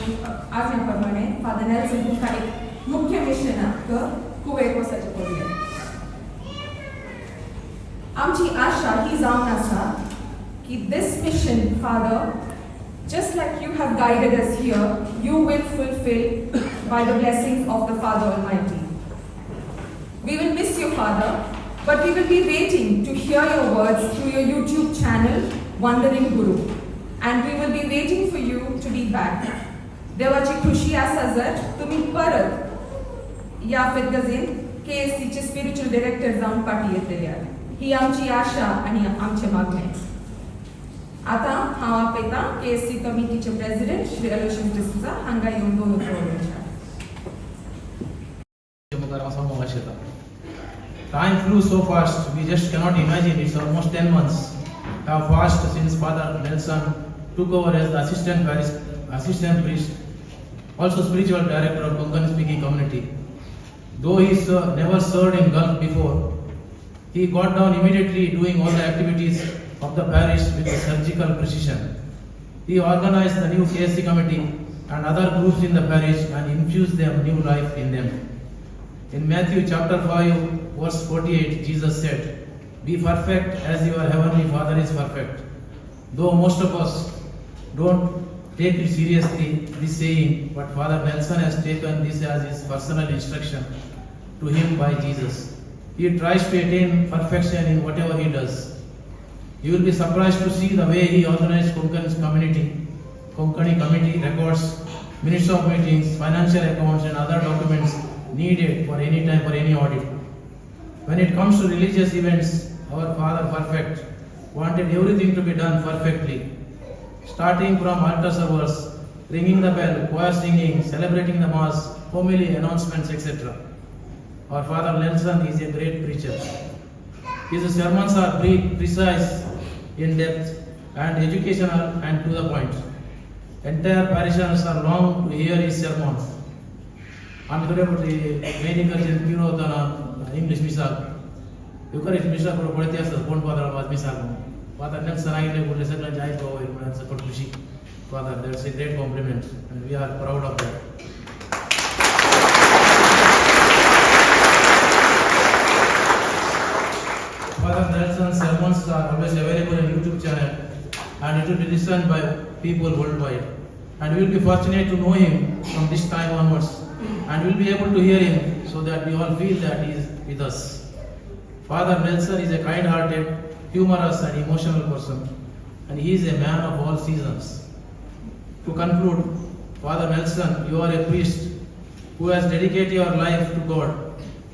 आज्ञाप्रमाणे father Nelson तुमकां एक मुख्य मिशनाक कुवेक वचचें पडलें. आमची आशा ही जावन आसा की this mission, Father, just like you have guided us here, you will fulfill by the blessings of the Father Almighty. We will miss you, Father, but we will be waiting to hear your words through your YouTube channel, Wandering Guru. And we will be waiting for you to be back. देवाची खुशी आसा जर तुम्ही परत या फेदगजेन KSC चे spiritual director जावन party येतले. ही आमची आशा आणि आमचे मागणे. आता हांव आपयता KSC कमिटीचे प्रेसिडेंट श्री अलोशियस डिसूजा हांगा येवन दोन उलोवपाक. Time flew so fast, we just cannot imagine. It's almost 10 months have passed since Father Nelson took over as the assistant priest, also spiritual director of Konkani speaking community. Though he never served in Gulf before, he got down immediately doing all the activities of the parish with surgical precision. He organized the new KSC committee and other groups in the parish and infused them new life in them. In Matthew chapter 5 verse 48, Jesus said, "Be perfect as your heavenly Father is perfect." Though most of us don't take it seriously, this saying, but Father Nelson has taken this as his personal instruction to him by Jesus. He tries to attain perfection in whatever he does. You will be surprised to see the way he organized Konkani committee records, minutes of meetings, financial accounts and other documents needed for any time for any audit. When it comes to religious events, our Father Perfect wanted everything to be done perfectly. Starting from altar servers, ringing the bell, choir singing, celebrating the Mass, homily, announcements, etc. Our Father Nelson is a great preacher. His sermons are brief, precise, in depth, and educational and to the point. Entire parishioners are long to hear his sermon. आमी थोडे main करचे Kiro होताना English मिसाल युकरिश मिसाल पण पळते असतात कोण पादरा वाज मिसाल फादर नेल्सन सांगितले बोलले सगळ्यांचे आई भाऊ म्हणून सकट खुशी Father that's a great compliment and we are proud of that. Father Nelson's sermons are always available on YouTube channel and it will be listened by people worldwide. And we will be fortunate to know him from this time onwards. And we will be able to hear him so that we all feel that he is with us. Father Nelson is a kind-hearted, humorous and emotional person, and he is a man of all seasons. To conclude, Father Nelson, you are a priest who has dedicated your life to God,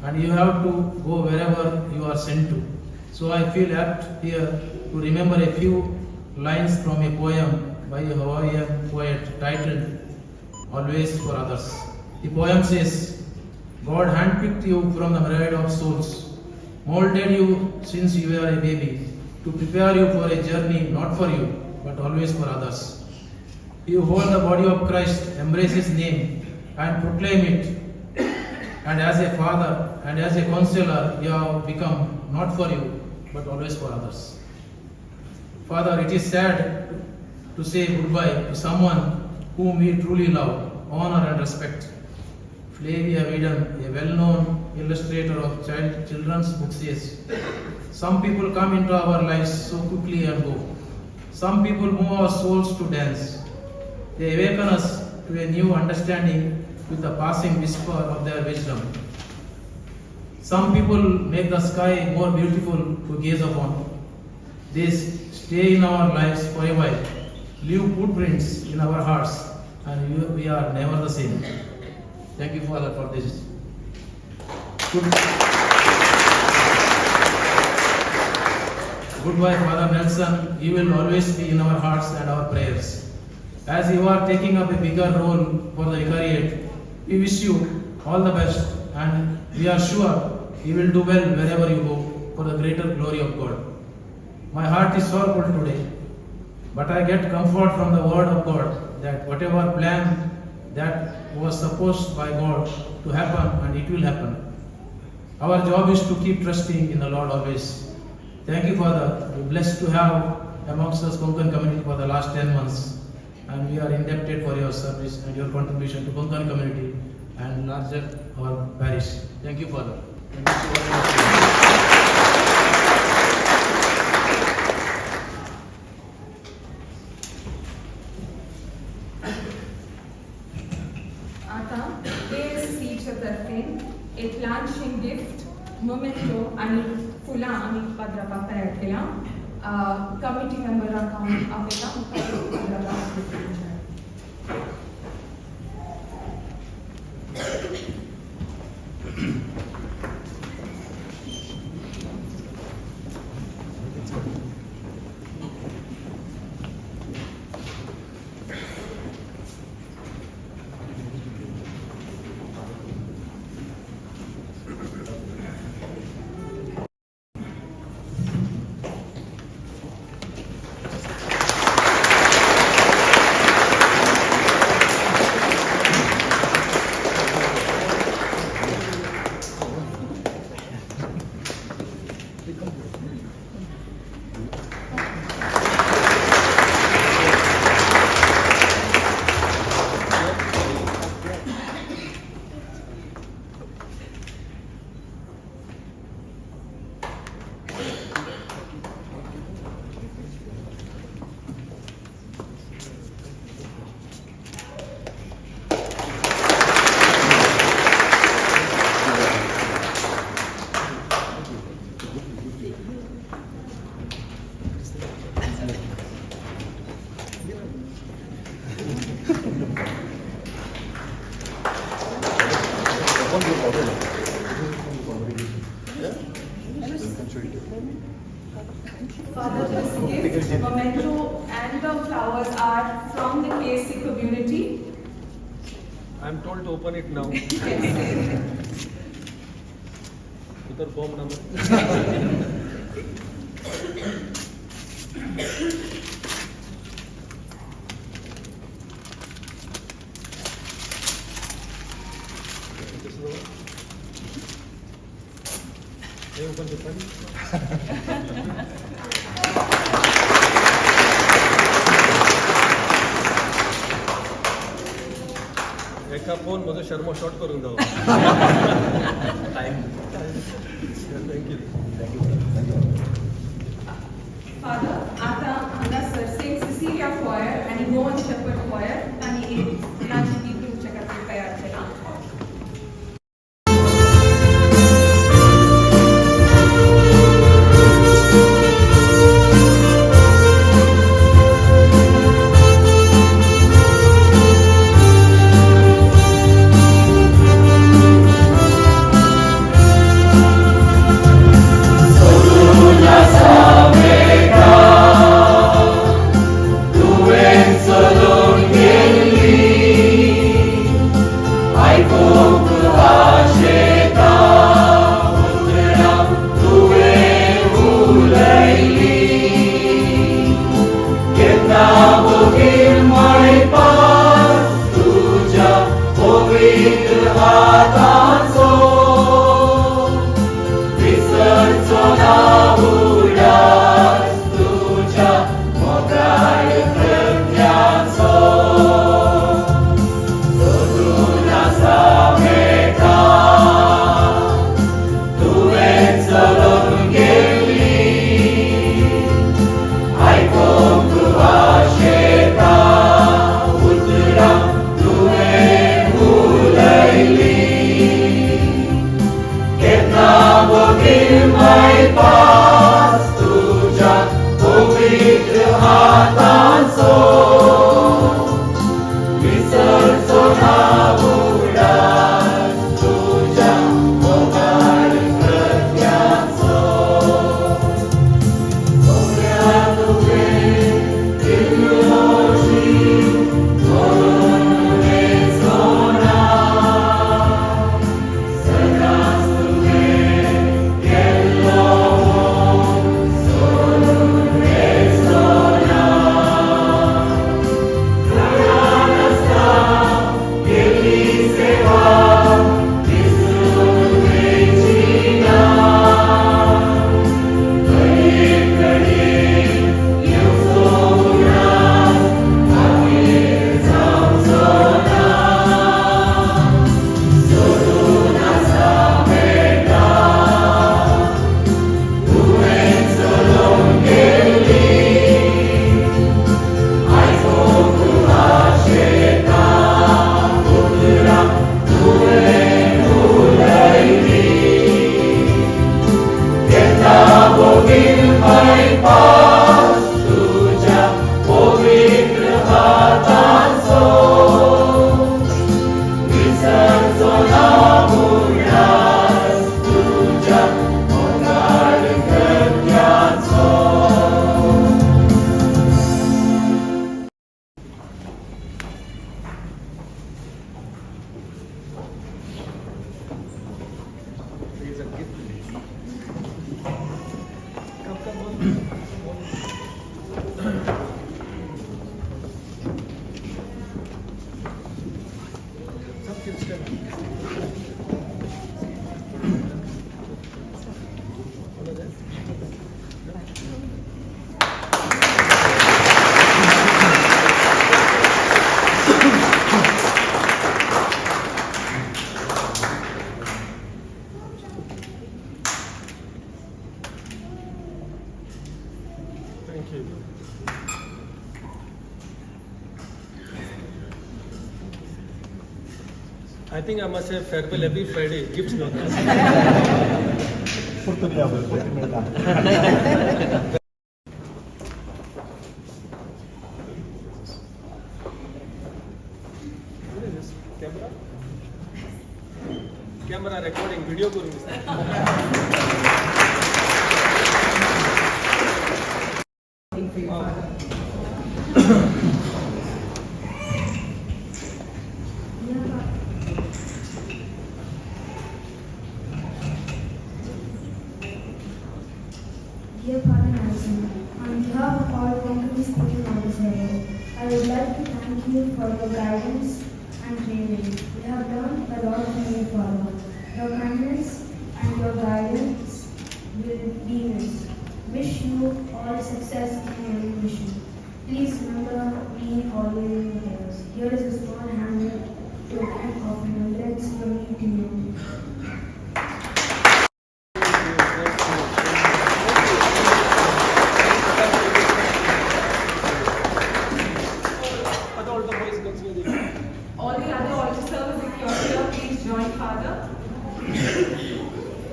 and you have to go wherever you are sent to. So I feel apt here to remember a few lines from a poem by a Hawaiian poet titled "Always for Others." The poem says, God handpicked you from the myriad of souls, molded you since you were a baby, to prepare you for a journey not for you, but always for others. You hold the body of Christ, embrace His name, and proclaim it. And as a father and as a counselor, you have become not for you, but always for others. Father, it is sad to say goodbye to someone whom we truly love, honor and respect. Flavia Vidam, a well-known illustrator of children's books, says, "Some people come into our lives so quickly and go. Some people move our souls to dance. They awaken us to a new understanding with the passing whisper of their wisdom. Some people make the sky more beautiful to gaze upon. They stay in our lives for a while, leave footprints in our hearts, and we are never the same." Thank you, Father, for this. Goodbye, Father Nelson. You will always be in our hearts and our prayers. As you are taking up a bigger role for the vicariate, we wish you all the best, and we are sure you will do well wherever you go for the greater glory of God. My heart is sorrowful today, but I get comfort from the word of God that whatever plan that was supposed by God to happen, and it will happen. Our job is to keep trusting in the Lord always. Thank you, Father. We're blessed to have amongst us Konkani community for the last 10 months. and we are indebted for your service and your contribution to Konkani community and larger our parish. Thank you, Father. And wish you all the best. आता KSCच्या तर्फे एक लहानशी gift memento आणि फुलां आमी पत्राक तयार केला committee मेंबरांक हांव आपयता पत्राक Father, this gift, memento, and the flowers are from the KSC community. I am told to open it now. Uttar form number. Open the pen. एका फोन माझा शर्मा शॉर्ट करून द्यावा थँक्यू Father, आता हांगासर सेंट सिसिलिया choir आणि Goan shepherd choir तांणी एक ल्हानशी गीत तुमच्या खातीर तयार केला. Thank you. I think I must have farewell every Friday. Gifts not. What is this? Camera? Camera recording, video For your father. Dear Father Nelson, on behalf of all Konkani speaking officers, I would like to thank you for your guidance and training. We have learned a lot from you, Father. Your kindness and your guidance will be missed. Wish you all success in your mission. Please remember me always in your prayers. Here is a small handmade token of remembrance from me to you. All the other officers, if you're here, please join Father.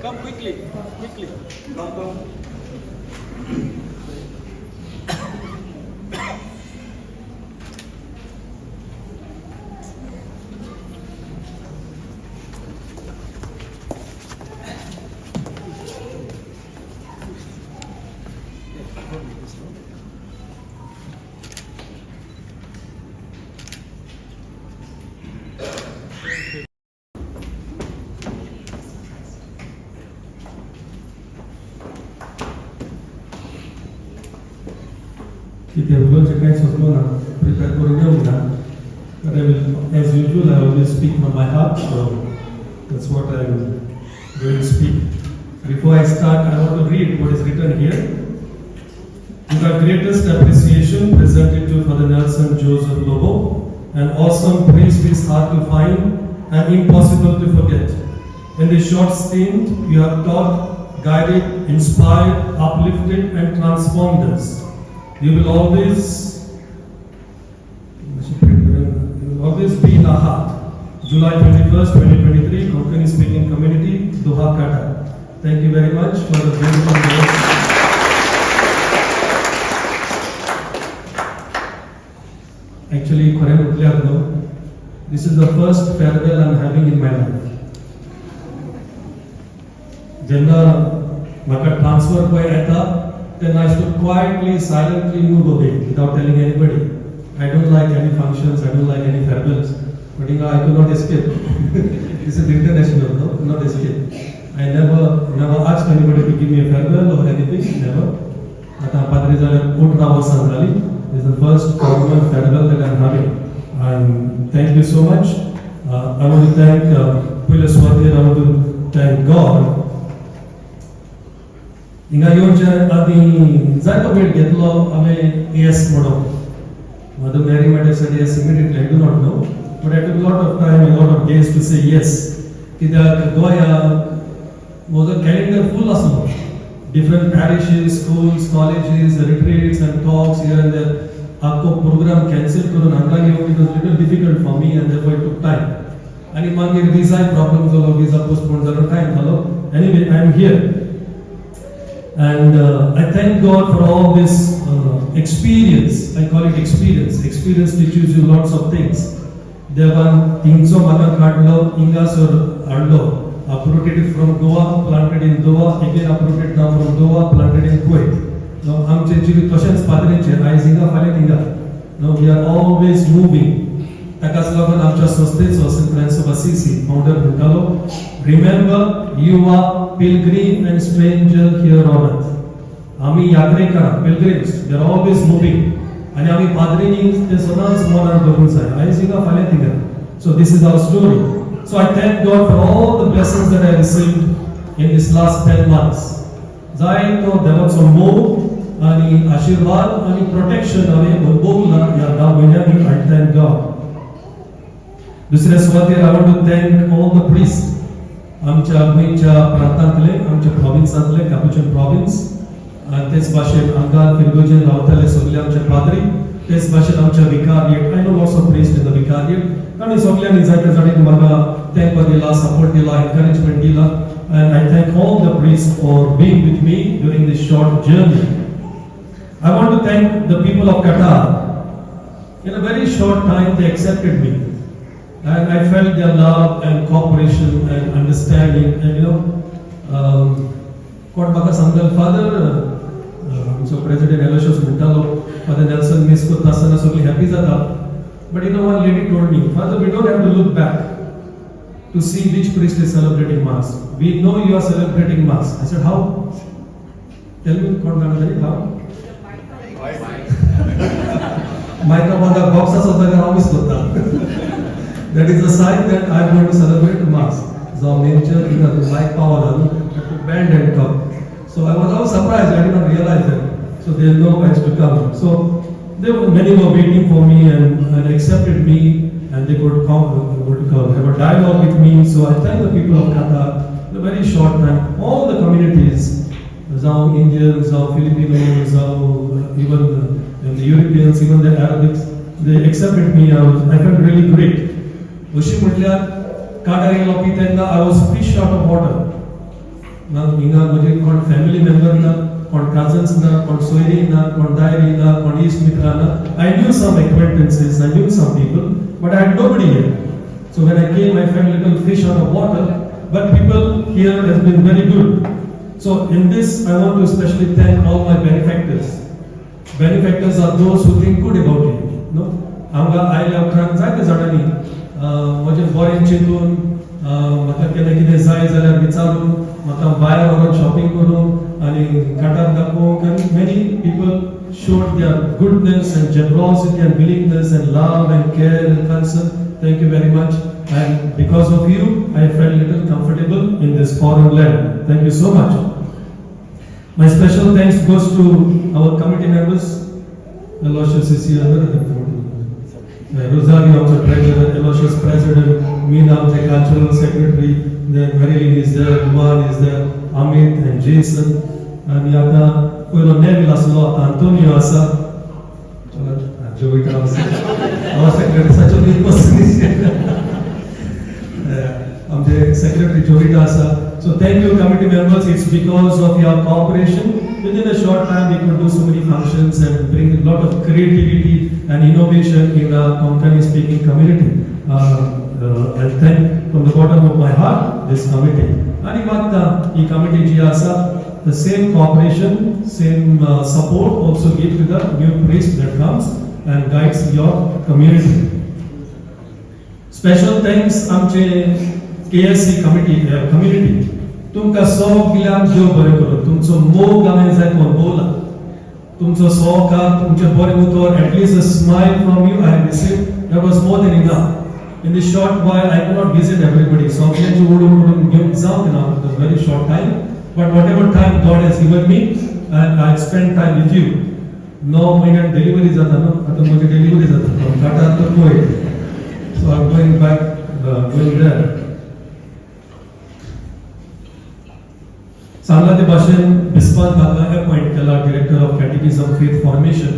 Come quickly, quickly. Come. Kita belum cakap sebelum prepare program but I will, as usual, I always speak from my heart, so that's what I'm going to speak. Before I start, I want to read what is written here. With our greatest appreciation presented to Father Nelson Joseph Lobo, an awesome priest is hard to find and impossible to forget. In this short stint, you have taught, guided, inspired, uplifted, and transformed us. You will always be in our heart. July 21st, 2023, Konkani speaking community, DOHA, Qatar. Thank you very much for the beautiful words. Actually, this is the first farewell I'm having in my life. Janda maka transfer koi aita, then I should quietly, silently move away without telling anybody. I don't like any functions, I don't like any farewells. But I could not escape. This is international, no? Could not escape. I never asked anybody to give me a farewell or anything, never. This is the first formal farewell that I'm having. And thank you so much. I want to thank Pulaswati, I want to thank God. Inga yonja adi zako bed getlo ame yes modo. Mother Mary might have said yes immediately. I do not know, but I took a lot of time, a lot of days to say yes. Kida goya was a calendar full of different parishes, schools, colleges, retreats and talks here and there. Aapko program cancel karo nangani ho, it was a little difficult for me and therefore it took time. And mangi visa problems or visa postpones a time. Hello. Anyway, I am here. And I thank God for all this experience. I call it experience. Experience teaches you lots of things. Devan 300 maka kadlo ingas or adlo, uprooted from Goa, planted in Doha, again uprooted now from Doha, planted in Kuwait. Now I'm changing questions padrinche, I zinga fale tinga. Now we are always moving. Takas laban amcha sostes or Friends of Assisi, founder Buntalo. Remember, you are pilgrim and stranger here on earth. Ami yatreka, pilgrims, they are always moving. And Ami padrini te sonas monar dogunsai. I zinga fale tinga. So this is our story. So I thank God for all the blessings that I received in this last 10 months. Zai to devote some more. आणि आशीर्वाद आणि protection हांवें अनुभवला ह्या 10 म्हयन्यांनी. I thank God. दुसऱ्या सुवातेर I want to thank all the priests. आमच्या गोंयच्या प्रांतांतले, आमच्या प्रोविन्सांतले, कॅपुचिन प्रोविन्स, आनी तेच भाशेन हांगा फिरगोजेन रावताले सगळे आमचे पाद्री, तेच भाशेन आमच्या विकारियेट. I know lots of priests in the विकारियेट. तांणी सगळ्यांनी जायत्या जाणांनी म्हाका तेंको दिला, सपोर्ट दिला, एनकरेजमेंट दिला. And I thank all the priests for being with me during this short journey. I want to thank the people of Qatar. In a very short time, they accepted me, and I felt their love and cooperation and understanding. And what Baka Sangal Father, so President Aloysius Muntalo, Father Nelson Misko Tasana, so happy zata. But one lady told me, Father, we don't have to look back to see which priest is celebrating Mass. We know you are celebrating Mass. I said, how? Tell me, how? Microphone box that is a sign that I am going to celebrate the Mass. So nature, the light power, to bend and come. So I was surprised. I did not realize that. So there is no ways to come. So many were waiting for me and accepted me, and they could come, have a dialogue with me. So I thank the people of Qatar. In a very short time, all the communities, Zao Indians, Zao Filipinos, even the Europeans, even the Arabics, they accepted me. I felt really great. Ushi mutliya Qatar lopi tenga I was fish out of water. Na inga mujhe kon family member na, kon cousins na, kon soiri na, kon dairi na, kon east mitra na. I knew some acquaintances, I knew some people, but I had nobody here. So when I came, I felt little fish out of water. But people here has been very good. So in this, I want to especially thank all my benefactors. Benefactors are those who think good about you. No, आमगा आयल्या उपरांत जायते जाणांनी म्हजे बरें चिंतून म्हाका केन्ना कितें जाय जाल्यार विचारून म्हाका भायर व्हरून शॉपिंग करून आनी काटार दाखोवंक. आनी many people showed their goodness and generosity and willingness and love and care and concern. Thank you very much. And because of you, I felt a little comfortable in this foreign land. Thank you so much. My special thanks goes to our committee members. Aloysius is here. Rosario, our treasurer, Aloysius president, Meena, the cultural secretary, then Marilyn is there, Duman is there, Amit and Jason, and Yata, Puelo Neville Aslo, Antonio Asa, Jovita Asa, our secretary, such a big person. I'm the secretary, Jovita Asa. So thank you, committee members. It's because of your cooperation. Within a short time, we could do so many functions and bring a lot of creativity and innovation in the Konkani speaking community. I thank from the bottom of my heart this committee. Animata, the committee Jiasa, the same cooperation, same support also give to the new priest that comes and guides your community. Special thanks, Amche KSC community. तुमका सगळ्यांक देव बरें करूं. तुमचो मोग हांवें जाय कोण भोवला. तुमचो सहकार, तुमचे बरें उतर, at least a smile from you I have received. That was more than enough. In this short while, I cannot visit everybody. So I'm going to give example now. It was a very short time. But whatever time God has given me, and I spend time with you. No, my delivery is no. Ato mujhe delivery is from Qatar to Kuwait. So I'm going back, going there. Sangat Bashan Bispan Kaka appoint Kala Director of Catechism Faith Formation.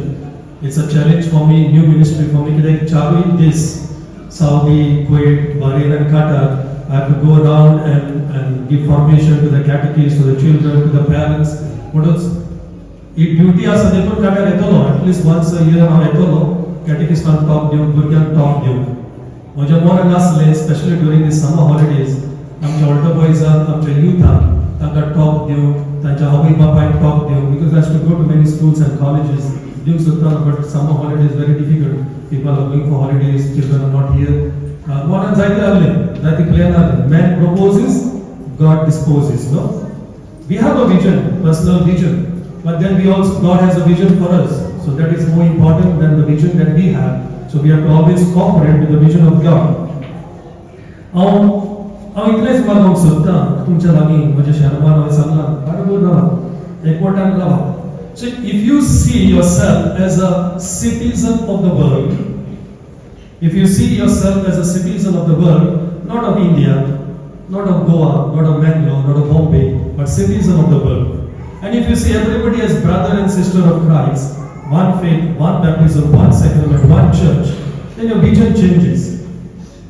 It's a challenge for me, new ministry for me. Like Charu in this Saudi, Kuwait, Bahrain and Qatar. I have to go around and give formation to the catechists, to the children, to the parents. What else? If duty as a देखो क्या क्या रहता लो, at least once a year हम रहता लो, catechist on top दियो, बुर्गियान top दियो. और जब more and less, especially during the summer holidays, आमचे older boys आमचे youth तांका top दियो, तांच्या आवई बापाय top दियो, because I have to go to many schools and colleges. During Sultan, but summer holidays is very difficult. People are going for holidays, children are not here. One and Zaiti plan man proposes, God disposes. No, we have a vision, personal vision, but then we also God has a vision for us. So that is more important than the vision that we have. So we have to always cooperate with the vision of God. इतलेच मागोवंक सोदता तुमच्या लागीं म्हज्या शर्मान हांवें सांगलां बरोबर रावा एकवटान रावा. So if you see yourself as a citizen of the world, if you see yourself as a citizen of the world, not of India, not of Goa, not of Mangalore, not of Bombay, but citizen of the world. And if you see everybody as brother and sister of Christ, one faith, one baptism, one sacrament, one church, then your vision changes.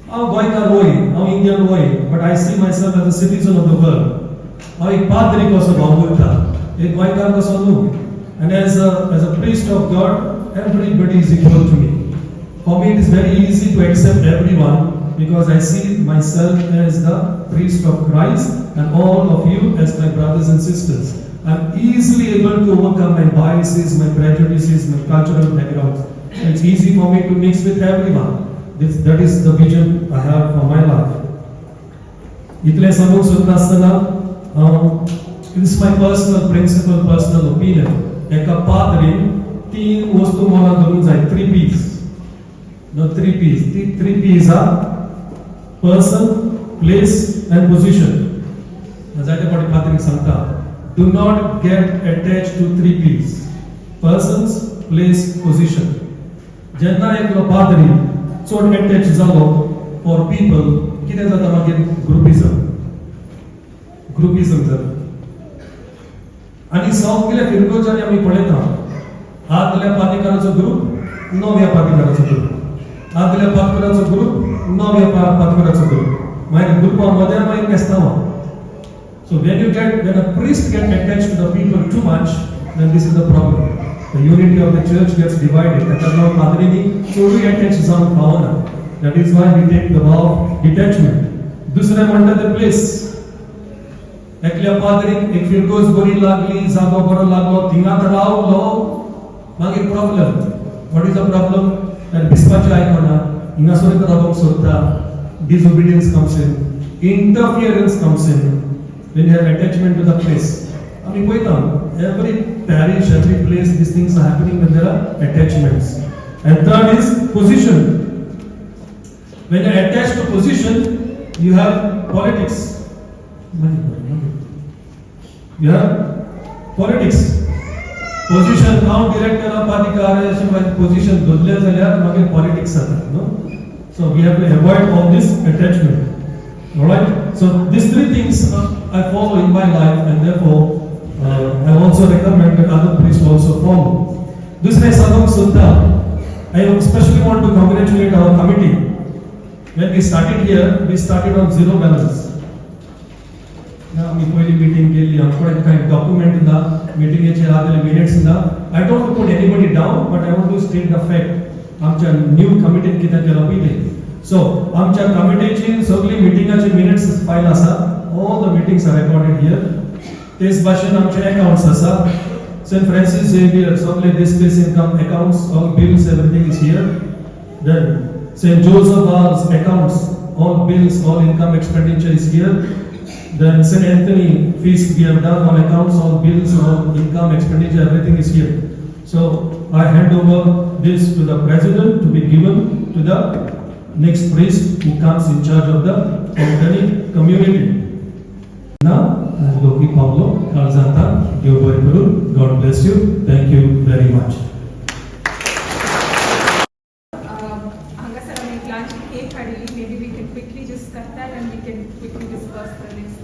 I'm Goikar Roy, I'm Indian Roy, but I see myself as a citizen of the world. I'm a padri kosa Bambulta, a Goikar kosa Nuk. And as a priest of God, everybody is equal to me. For me, it is very easy to accept everyone because I see myself as the priest of Christ and all of you as my brothers and sisters. I'm easily able to overcome my biases, my prejudices, my cultural backgrounds. It's easy for me to mix with everyone. That is the vision I have for my life. इतले समूह सुनता असताना, this is my personal principle, personal opinion. एका पाद्रीन 3 वस्तू मला धरून जाय, 3 P's. No 3 P's. 3 P's are person, place and position. जायते पाटी पाद्रीक सांगता, do not get attached to 3 P's. Persons, place, position. जेन्ना एक पाद्री चड attach जालो for people, कितें जाता मागीर ग्रुपिझम जाता. आणि सगळे फिरगोच्यानी आमी पळयता आदल्या पातिकाराचो ग्रुप नव्या पातिकाराचो ग्रुप आदल्या पातिकाराचो ग्रुप नव्या पातिकाराचो ग्रुप मागीर ग्रुपा मध्ये मागीर मेस्तांवा. So when a priest gets attached to the people too much, then this is the problem. The unity of the church gets divided. ताका पाद्रीनी चडूय attach जावन पावना. That is why we take the vow of detachment. दुसरें म्हणटा the place. एकल्या पाद्रीक एक फिरगोज बरी लागली, जागो बरो लागलो, थिंगात रावलो, मागीर problem. What is the problem? That बिस्पाचे आयकना, हिंगासर रावंक सोदता, disobedience comes in, interference comes in, when you have attachment to the place. आमी पळयता, every parish, every place, these things are happening when there are attachments. And third is position. When you attach to position, you have politics. You have politics. Position now director of अधिकार position दोदले जाल्यार मागीर politics जाता. No, so we have to avoid all this attachment. All right. So these 3 things I follow in my life, and therefore I also recommend that other priests also follow. दूसरे साधक सुनता. I especially want to congratulate our committee. When we started here, we started on zero balance. आमी पहिली meeting केली, आमकडे काही document ना, मीटिंगेचे आदले minutes ना. I don't want to put anybody down, but I want to state the fact. आमच्या new कमिटीन कितें केला पयली. So आमच्या कमिटीची सगळी मीटिंगाची मिनिट्स फायल आसा. All the meetings are recorded here. तेच भाशेन आमचे अकाउंट्स आसा. St. Francis Xavier, सगळे this income accounts, all bills, everything is here. Then St. Joseph's accounts, all bills, all income expenditure is here. Then St. Anthony feast we have done on accounts, all bills, all income expenditure, everything is here. So I hand over this to the president to be given to the next priest who comes in charge of the Konkani community. Now, Loki Pablo Kalzanta, God bless you. Thank you very much. Maybe we can quickly just cut that and we can quickly discuss the next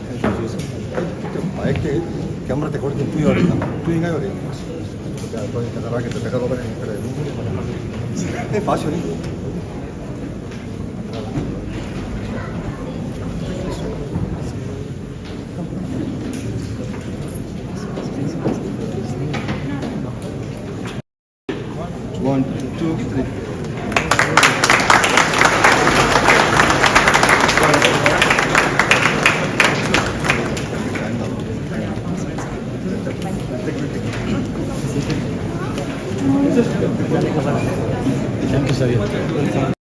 Thank you, Jesus. Siempre te corto tú y ahorita. Tú y ahorita. Porque te agarra que te pega lo que te es fácil, ¿eh? One, two, three. Thank you, sir.